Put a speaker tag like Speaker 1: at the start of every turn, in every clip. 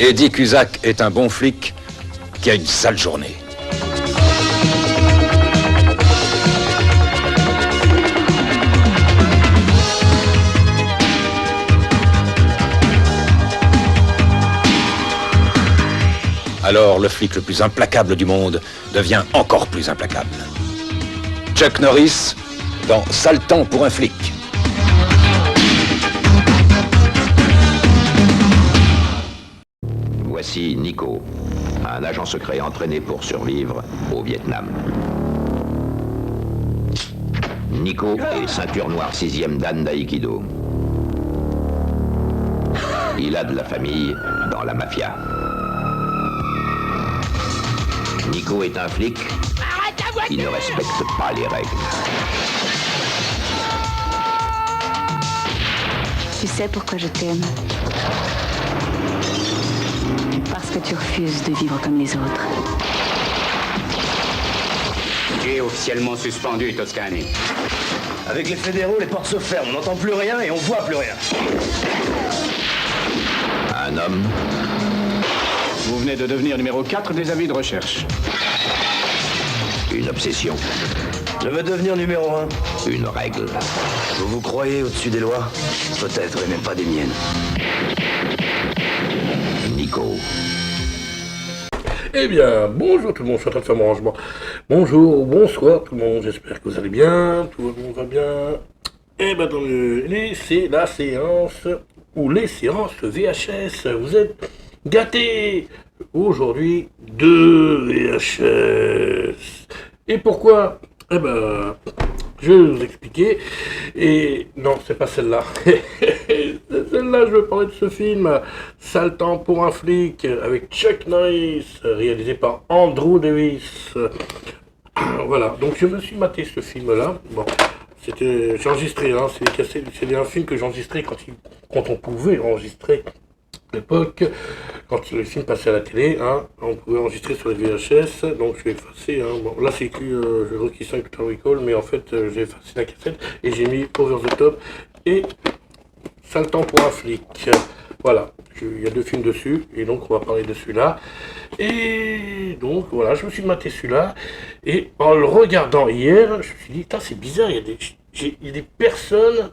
Speaker 1: Eddie Cusack est un bon flic qui a une sale journée. Alors le flic le plus implacable du monde devient encore plus implacable. Chuck Norris dans Sale temps pour un flic.
Speaker 2: Voici Nico, un agent secret entraîné pour survivre au Vietnam. Nico est ceinture noire 6e dan d'Aïkido. Il a de la famille dans la mafia. Nico est un flic qui ne respecte pas les règles.
Speaker 3: Tu sais pourquoi je t'aime? Parce que tu refuses de vivre comme les autres.
Speaker 4: Tu es officiellement suspendu, Toscani.
Speaker 5: Avec les fédéraux, les portes se ferment, on n'entend plus rien et on voit plus rien.
Speaker 2: Un homme.
Speaker 4: Vous venez de devenir numéro 4 des avis de recherche.
Speaker 2: Une obsession.
Speaker 5: Je veux devenir numéro 1.
Speaker 2: Une règle.
Speaker 5: Vous vous croyez au-dessus des lois? Peut-être, et même pas des miennes.
Speaker 2: Nico.
Speaker 6: Eh bien, bonjour tout le monde, je suis en train de faire mon rangement. Bonjour, bonsoir tout le monde, j'espère que vous allez bien, tout le monde va bien. Eh bien, c'est la séance, ou les séances VHS, vous êtes gâtés. Aujourd'hui, 2 VHS. Et pourquoi? Eh ben, je vais vous expliquer. Et non, c'est pas celle-là. Celle-là, je veux parler de ce film, Sale temps pour un flic, avec Chuck Norris, réalisé par Andrew Davis. Voilà, donc je me suis maté ce film-là. Bon, j'ai enregistré, hein, c'est un film que j'enregistrais quand on pouvait enregistrer. À l'époque, quand le film passait à la télé, hein, on pouvait enregistrer sur les VHS, donc je vais effacer, hein, bon, là c'est écrit Rocky 5 Total Recall, mais en fait j'ai effacé la cassette et j'ai mis Over the Top et Sale temps pour un flic. Voilà, il y a 2 films dessus, et donc on va parler de celui-là. Et donc voilà, je me suis maté celui-là, et en le regardant hier, je me suis dit, c'est bizarre, il y a des personnes,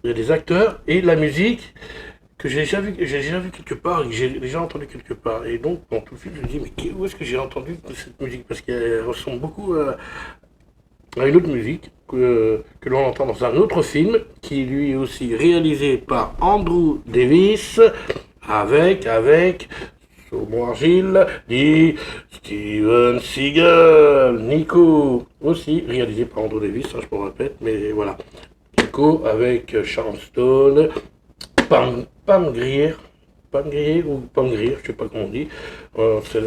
Speaker 6: il y a des acteurs, et la musique, que j'ai déjà vu quelque part, et que j'ai déjà entendu quelque part. Et donc, dans tout le film, je me dis, mais où est-ce que j'ai entendu cette musique? Parce qu'elle ressemble beaucoup à une autre musique que l'on entend dans un autre film, qui lui est aussi réalisé par Andrew Davis, avec Saumon Argile, dit Steven Seagal, Nico, aussi réalisé par Andrew Davis, hein, je me répète, mais voilà. Nico avec Sharon Stone, Pam Grier, je sais pas comment on dit, c'est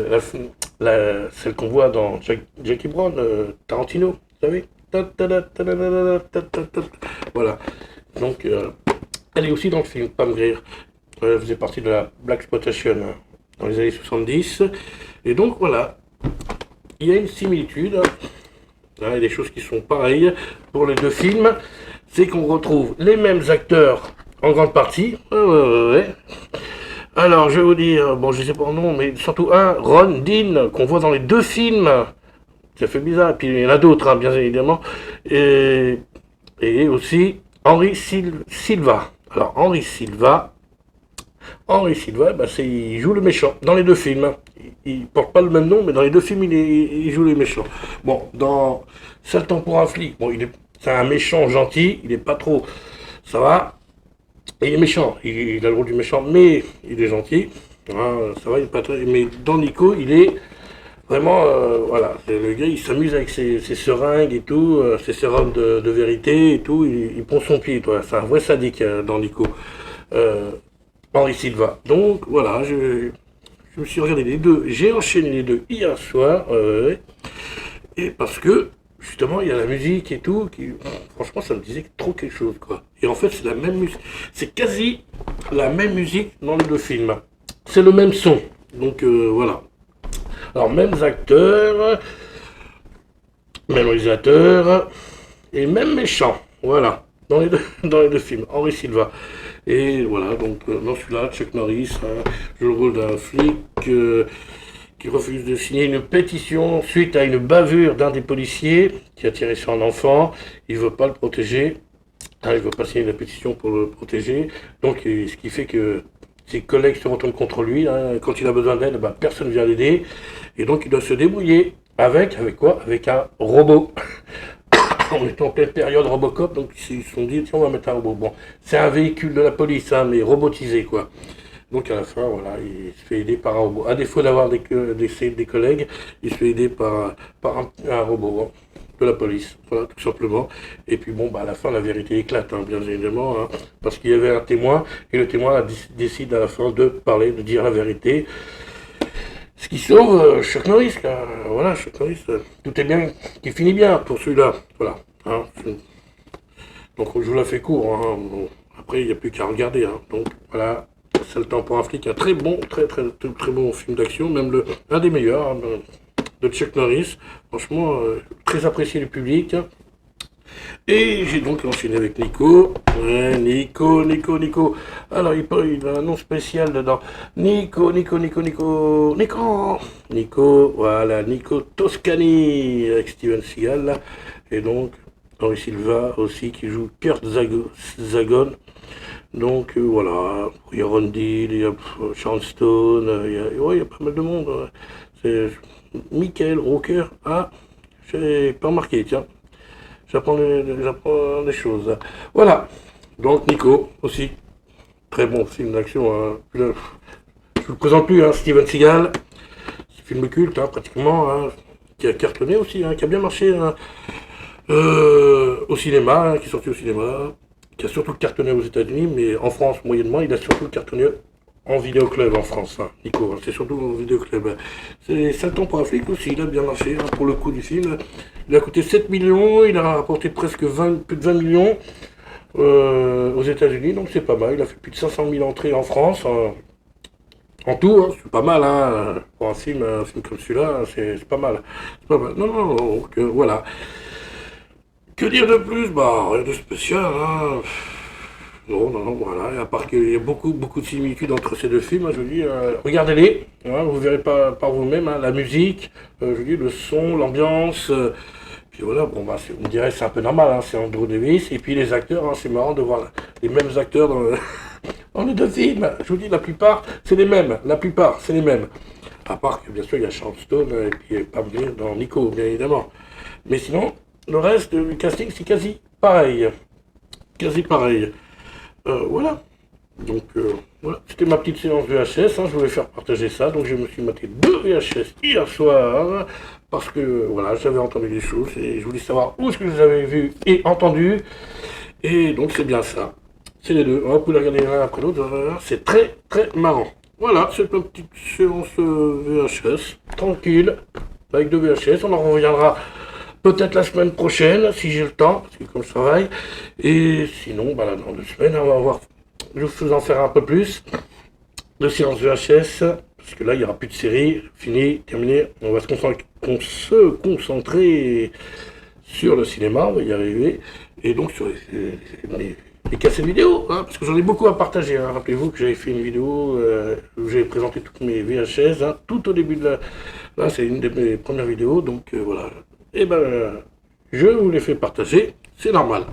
Speaker 6: celle qu'on voit dans Jackie Brown, Tarantino, vous savez, voilà, donc elle est aussi dans le film, Pam Grier, elle faisait partie de la Blaxploitation dans les années 70, et donc voilà, il y a une similitude, hein, il y a des choses qui sont pareilles pour les 2 films, c'est qu'on retrouve les mêmes acteurs en grande partie. Ouais. Alors, je vais vous dire, bon, je sais pas le nom, mais surtout Ron Dean, qu'on voit dans les 2 films. Ça fait bizarre. Et puis, il y en a d'autres, hein, bien évidemment. Et aussi Henry Silva. Alors, Henry Silva, il joue le méchant dans les 2 films. Il porte pas le même nom, mais dans les 2 films, il joue les méchants. Bon, dans Sale temps pour un flic, bon, c'est un méchant gentil, il est pas trop, ça va. Et il est méchant, il a le rôle du méchant, mais il est gentil, hein, ça va, il est pas très... Mais dans Nico, il est vraiment, voilà, le gars, il s'amuse avec ses seringues et tout, ses sérums de vérité et tout, il pond son pied, toi, c'est un vrai sadique dans Nico, Henry Silva. Donc, voilà, je me suis regardé les 2, j'ai enchaîné les 2 hier soir, et parce que, justement, il y a la musique et tout, franchement, ça me disait trop quelque chose, quoi. Et en fait, c'est la même musique, c'est quasi la même musique dans les 2 films. C'est le même son, donc voilà. Alors, mêmes acteurs, même réalisateur, et même méchant, voilà, dans les deux films, Henry Silva. Et voilà, donc dans celui-là, Chuck Norris joue le rôle d'un flic qui refuse de signer une pétition suite à une bavure d'un des policiers qui a tiré sur un enfant. Il ne veut pas le protéger. Il ne veut pas signer la pétition pour le protéger. Donc, ce qui fait que ses collègues se retournent contre lui. Quand il a besoin d'aide, personne ne vient l'aider. Et donc, il doit se débrouiller avec quoi? Avec un robot. On est en pleine période Robocop, donc ils se sont dit, tiens, on va mettre un robot. Bon, c'est un véhicule de la police, mais robotisé, quoi. Donc à la fin, voilà, il se fait aider par un robot. À défaut d'avoir des collègues, il se fait aider par un robot de la police, voilà, tout simplement. Et puis bon, à la fin, la vérité éclate, bien évidemment, parce qu'il y avait un témoin, et le témoin décide à la fin de parler, de dire la vérité. Ce qui sauve Chuck Norris, là. Voilà, Chuck Norris, tout est bien, qui finit bien pour celui-là, voilà. Donc je vous la fais court, bon, après il n'y a plus qu'à regarder, donc voilà. C'est le temps pour un flic, un très bon film d'action, même un des meilleurs de Chuck Norris. Franchement, très apprécié du public. Et j'ai donc enchaîné avec Nico. Ouais, Nico. Alors il a un nom spécial dedans. Nico, voilà, Nico Toscani avec Steven Seagal. Là. Et donc, Henry Silva aussi qui joue Kurt Zagon. Donc voilà, il y a Ron Deal, il y a Sharon Stone, il y a pas mal de monde. C'est Michael Rooker. J'ai pas remarqué, tiens. J'apprends des choses. Voilà, donc Nico aussi. Très bon film d'action. Je ne vous le présente plus, Steven Seagal. Film culte, pratiquement, qui a cartonné aussi, qui a bien marché au cinéma, qui est sorti au cinéma. Qui a surtout cartonné aux États-Unis, mais en France, moyennement, il a surtout cartonné en vidéoclub en France, Nico. C'est surtout en vidéoclub. C'est le temps pour un flic aussi, il a bien marché pour le coût du film. Il a coûté 7 millions, il a rapporté presque plus de 20 millions aux États-Unis, donc c'est pas mal. Il a fait plus de 500 000 entrées en France. En tout, c'est pas mal, pour un film comme celui-là, c'est pas mal. C'est pas mal. Non, donc, voilà. Que dire de plus? Rien de spécial, Non, voilà. Et à part qu'il y a beaucoup de similitudes entre ces deux films, je vous dis, regardez-les, vous verrez pas par vous-même, la musique, je vous dis, le son, l'ambiance, puis voilà, vous me direz, c'est un peu normal, c'est Andrew Davis, et puis les acteurs, c'est marrant de voir les mêmes acteurs dans les deux films. Je vous dis, la plupart, c'est les mêmes, À part que, bien sûr, il y a Sharon Stone, et puis Pam Grier dans Nico, bien évidemment. Mais sinon, le reste du casting, c'est quasi pareil. Voilà. Donc, voilà. C'était ma petite séance VHS. Je voulais faire partager ça. Donc, je me suis maté 2 VHS hier soir. Parce que, voilà, j'avais entendu des choses. Et je voulais savoir où est-ce que je les avais vus et entendus. Et donc, c'est bien ça. C'est les deux. Vous pouvez les regarder l'un après l'autre. C'est très marrant. Voilà, c'est ma petite séance VHS. Tranquille. Avec 2 VHS. On en reviendra peut-être la semaine prochaine, si j'ai le temps, parce que comme je travaille. Et sinon, dans 2 semaines, on va voir. Je vais vous en faire un peu plus de séances VHS, parce que là, il n'y aura plus de série. Fini, terminé. On va se concentrer sur le cinéma, on va y arriver. Et donc sur les cassettes vidéo, parce que j'en ai beaucoup à partager. Rappelez-vous que j'avais fait une vidéo où j'avais présenté toutes mes VHS, tout au début de Là, c'est une de mes premières vidéos, donc voilà. Et je vous l'ai fait partager, c'est normal.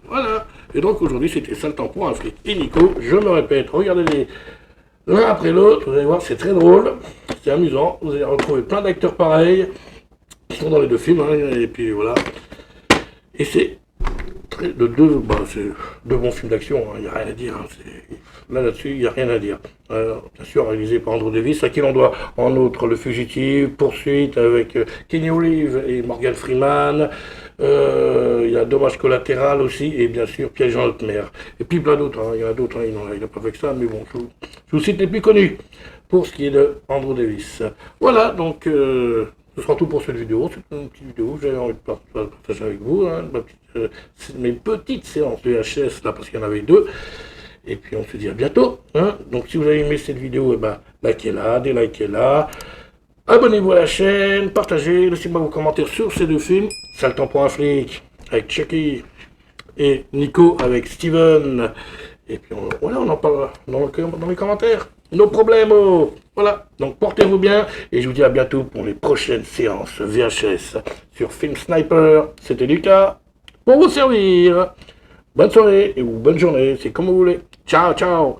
Speaker 6: Voilà. Et donc aujourd'hui, c'était ça le temps pour un flic et Nico. Je me répète, regardez-les l'un après l'autre, vous allez voir, c'est très drôle, c'est amusant. Vous allez retrouver plein d'acteurs pareils qui sont dans les 2 films, et puis voilà. Et c'est c'est 2 bons films d'action, il n'y a rien à dire. Là-dessus, il n'y a rien à dire. Bien sûr, réalisé par Andrew Davis, à qui l'on doit en outre Le Fugitif, Poursuite avec Kenny Reeves et Morgan Freeman. Il y a Dommage collatéral aussi, et bien sûr Piège en haute mer. Et puis plein d'autres, il y en a d'autres, il n'a pas fait que ça, mais bon, je vous cite les plus connus pour ce qui est de Andrew Davis. Voilà, donc ce sera tout pour cette vidéo. C'est une petite vidéo que j'avais envie de partager avec vous, mes petites séances de VHS, là, parce qu'il y en avait 2. Et puis on se dit à bientôt. Donc si vous avez aimé cette vidéo, likez-la, délikez-la. Abonnez-vous à la chaîne, partagez, laissez-moi vos commentaires sur ces 2 films. C'est le temps pour un flic avec Chucky et Nico avec Steven. Et puis voilà, on en parle dans les commentaires. Nos problèmes. Voilà, donc portez-vous bien et je vous dis à bientôt pour les prochaines séances VHS sur Film Sniper. C'était Lucas pour vous servir. Bonne soirée ou bonne journée, c'est comme vous voulez. Ciao, ciao.